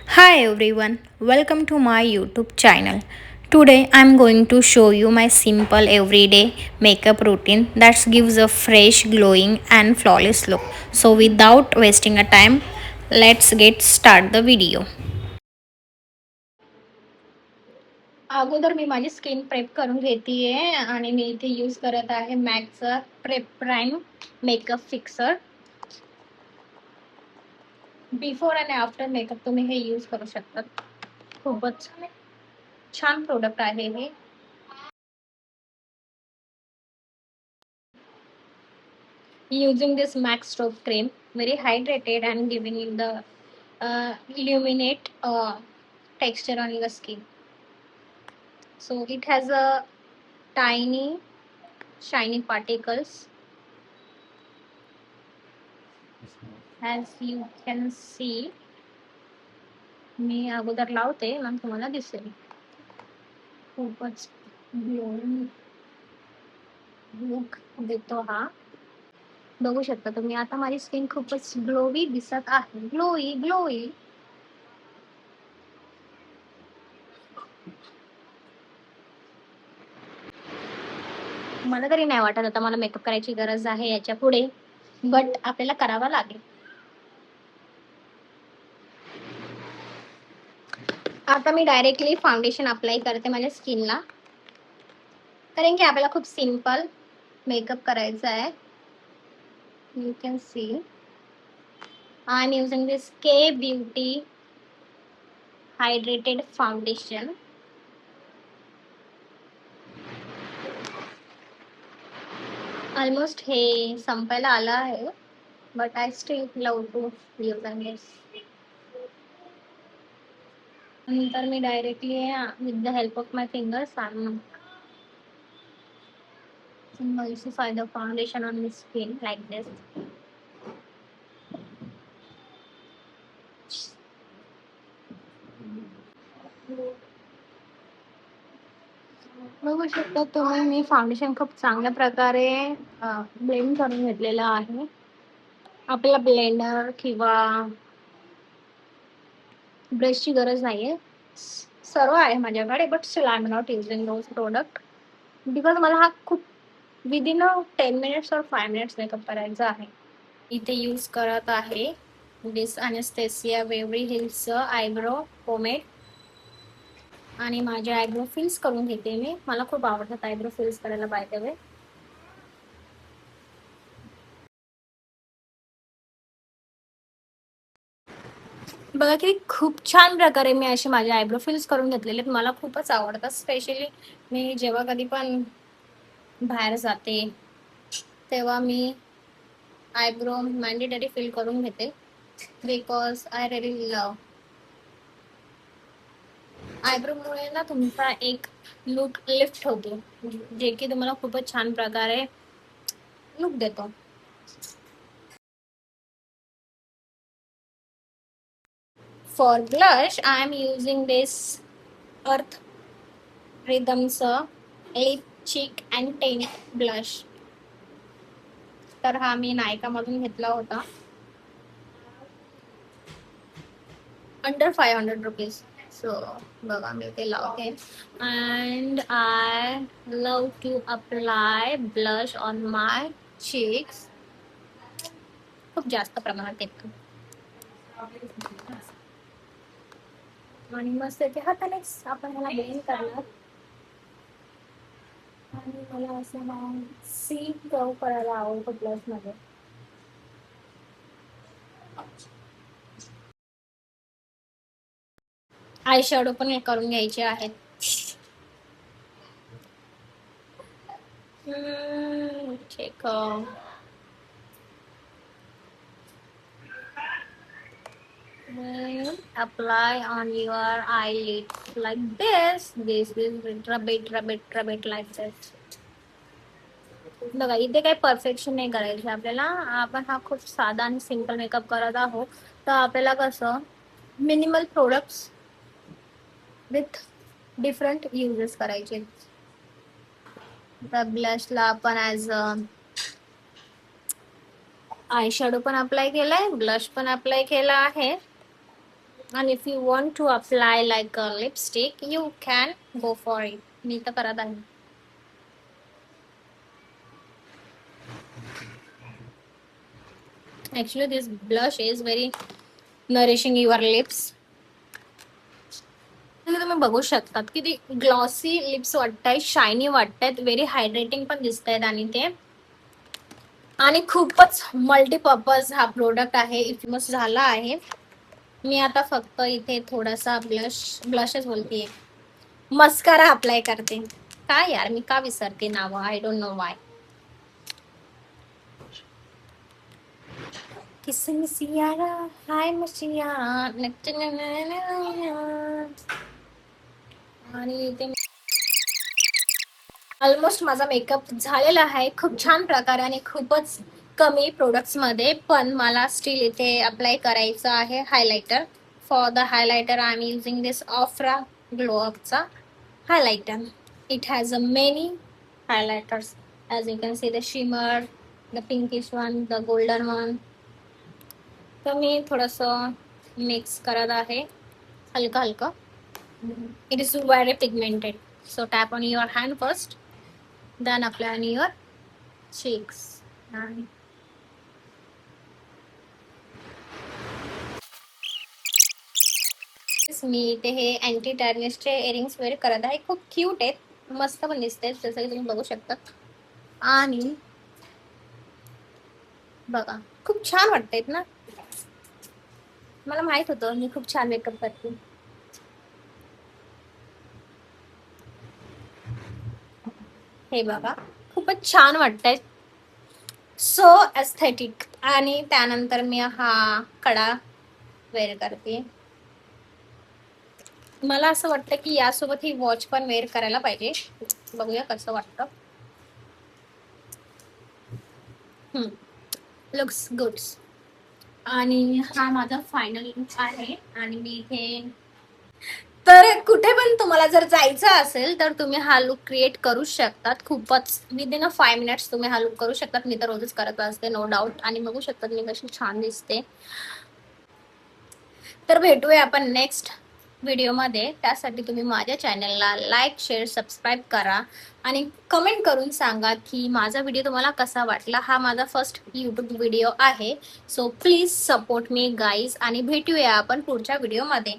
Hi everyone, welcome to my YouTube channel. Today I'm going to show you my simple everyday makeup routine that gives a fresh, glowing and flawless look. So without wasting a time, let's get start the video. अगोदर मी माझी skin prep करून घेते आणि मी इथे use करत आहे मॅकचा prep prime makeup fixer. Before आणि आफ्टर मेकअप तुम्ही हे यूज करू शकता. खूपच छान प्रोडक्ट आहे हे. Using this Max Stroke cream, very hydrated and giving you the illuminate texture on your skin. So it has a tiny shiny particles, as you can see. मी अगोदर लावते मग तुम्हाला दिसेल. खूपच ग्लोइंग लुक देतो हा. बघू शकता तुम्ही आता माझी स्किन खूपच ग्लोवी दिसत आहे. Glowy glowy. मला तरी नाही वाटत आता मला मेकअप करायची गरज आहे याच्या पुढे, बट आपल्याला करावा लागेल. आता मी डायरेक्टली फाउंडेशन अप्लाय करते माझ्या स्किनला, कारण की आपल्याला खूप सिंपल मेकअप करायचा आहे. You can see I am using this K beauty hydrated foundation. Almost हे संपायला आलं आहे, but I still love to use this. नंतर मी directly with the help of my fingers I am emulsify the foundation on the skin like this. बघू शकता तुम्ही मी foundation खूप चांगल्या प्रकारे ब्लेंड करून घेतलेलं आहे. आपल्याला ब्लेंडर किंवा ब्रशची गरज नाहीये. सर्व आहे माझ्याकडे, but still I am not using those product because मला हा खूप विदिन 10 मिनिट्स और 5 मिनिट्स मेकअप करायचा आहे. इथे यूज करत आहे दिस अनेस्थेसिया बेवरी हिल्सचं आयब्रो पोमेड आणि माझे आयब्रो फिल्स करून घेते मी. मला खूप आवडतात आयब्रो फिल्स करायला बाय द वे. बघा की खूप छान प्रकारे मी असे माझे आयब्रो फिल्स करून घेतलेले आहेत. मला खूपच आवडतात. स्पेशली मी जेव्हा कधी पण बाहेर जाते तेव्हा मी आयब्रो मॅन्डेटरी फिल करून घेते बिकॉज आय रिअली लव. आयब्रोमुळे ना तुमचा एक लुक लिफ्ट होतो, जे की तुम्हाला खूपच छान प्रकारे लुक देतो. For blush I am using this Earth रिदमचं lip cheek and tint blush. तर हा मी नायकामधून घेतला होता, अंडर 500 रुपीज. सो बघा मी ते लावते and I love to apply blush on my cheeks. खूप जास्त प्रमाणात येतो आणि मस्त ते हातानेच आपण ह्याला ब्लेंड करणार. आणि मला असं सी कर्व करायला आवडतो ब्लश मध्ये. आय शॅडो पण करून घ्यायचे आहेत. ठीक apply on your eyelids like this. This is rub it like this. बघा इथे काही परफेक्शन नाही करायचं आपल्याला. आपण हा खूप साधा आणि सिंपल मेकअप करत आहोत, तर आपल्याला कसं minimal products with different uses करायचे. तर ब्लशला आपण ॲज आय शॅडो पण अप्लाय केलाय, ब्लश पण अप्लाय केला आहे. आणि if you want to apply like a lipstick you can go for it. मी तर करत आहे. Actually, this blush is very nourishing your lips. तुम्ही बघू शकतात की ते ग्लॉसी लिप्स वाटतायत, शायनी वाटतायत, व्हेरी हायड्रेटिंग पण दिसत आहेत आणि ते आणि खूपच मल्टीपर्पज हा प्रोडक्ट आहे. फेमस झाला आहे. मी आता फक्त इथे थोडासा ब्लशच बोलतेय, मस्कारा अप्लाय करते. काय यार मी का विसरते नाव, I don't know Y. किसमिसियारा high messiah आणि इथे ऑलमोस्ट माझा मेकअप झालेला आहे खूप छान प्रकारे आणि खूपच कमी प्रोडक्ट्स मध्ये. पण मला स्टील इथे अप्लाय करायचं आहे highlighter. For the highlighter I am using this Ofra glow अपचा highlighter. It has a many highlighters as you can see, the shimmer, the pinkish one, the golden one. तर मी थोडस mix करत आहे हलका हलका. It is very pigmented, so tap on your hand first, then apply on your cheeks. And मी इथे हे anti टॅर्निशचे earrings wear करत आहे. खूप क्यूट आहेत, मस्त पण दिसते जसं की तुम्ही बघू शकता. आणि बघा खूप छान वाटतायत ना. मला माहित होतं मी खूप छान मेकअप करते. हे बघा खूपच छान वाटतंय, सो एस्थेटिक. आणि त्यानंतर मी हा कडा वेअर करते. मला असं वाटतं की यासोबत ही वॉच पण वेअर करायला पाहिजे. बघूया कसं वाटतं. Looks good. आणि हा माझा फायनल लुक आहे. आणि मी इथे तर कुठे पण तुम्हाला जर जायचं असेल तर तुम्ही हा लुक क्रिएट करू शकतात. खूपच विदिन अ 5 मिनिट्स तुम्ही हा लुक करू शकतात. मी तर रोजच करत असते नो डाऊट. आणि बघू शकतात मी कशी छान दिसते. तर भेटूया आपण नेक्स्ट व्हिडिओमध्ये. त्यासाठी तुम्ही माझ्या चॅनलला लाईक शेअर सबस्क्राईब करा आणि कमेंट करून सांगा की माझा व्हिडिओ तुम्हाला कसा वाटला. हा माझा फर्स्ट यूट्यूब व्हिडिओ आहे, so please support me guys. आणि भेटूया आपण पुढच्या व्हिडिओमध्ये.